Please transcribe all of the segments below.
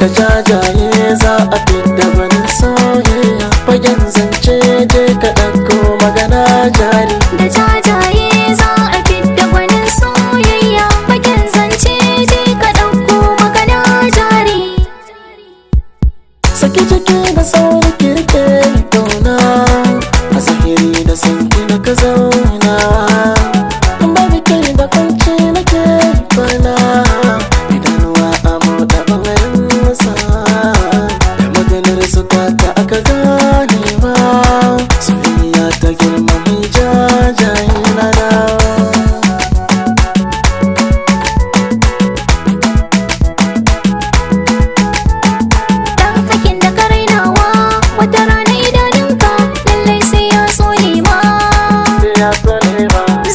da jajaye za a fidda wani soyayya. Fagen zance je ka ɗauko magana jari. Da jajaye za a fidda wani soyayya. Fagen zance je ka ɗauko magana jari. Saki jiki da sauri kirke kauna, a zahiri da sanki na ka zauna. Babu kai da kwanci nake kwana, idanuwa a moɗa ɓangaren wasa. Da maganar su kaka aka ganewa, soyayya ta girma mai jajayen rana.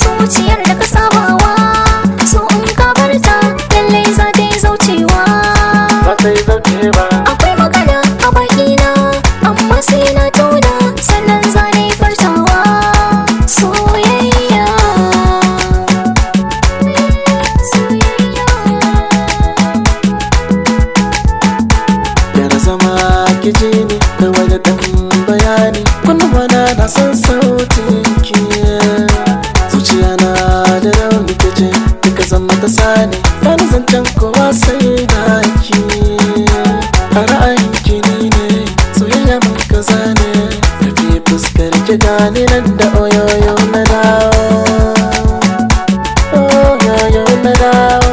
Zuciyar da ka sabawa, so in ka barta lallai za ta yi zaucewa. Akwai magana a bakina, amma sai na tona sannan za na yi fartawa. Soyayya, Yara zama kiji ne da wani ɗan bayani, kunnuwana na son sautin ki. Zuciya na da rauni kije, duka zama ta sani, bani zancen kowa sai na ki. A ra'ayin ki ni ne, soyayya mun kaza ne, rufe fuskar ki gani nan da oyoyo na dawo. Oyoyo na dawo.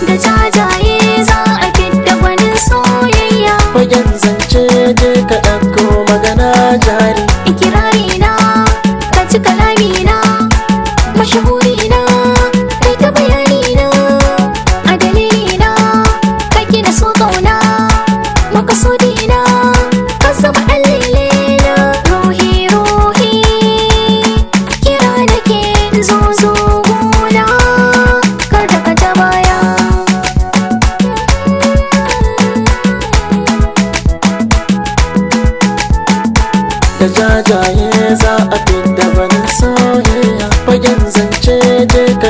da jajaye za a fidda wani soyayya. Fagen zance je ka ɗauko magana jari. Ikirari na, ka ci kalami na, mashahuri na, kai ta bayani na. A dalili na, ka gina so kauna, makasudi na, ka zama ɗan lele na. Ruhi ruhi, kira nake zo zo gona, kar da ka ja baya. Da jajaye za a fidda wani soyayya. Fagen zance je ka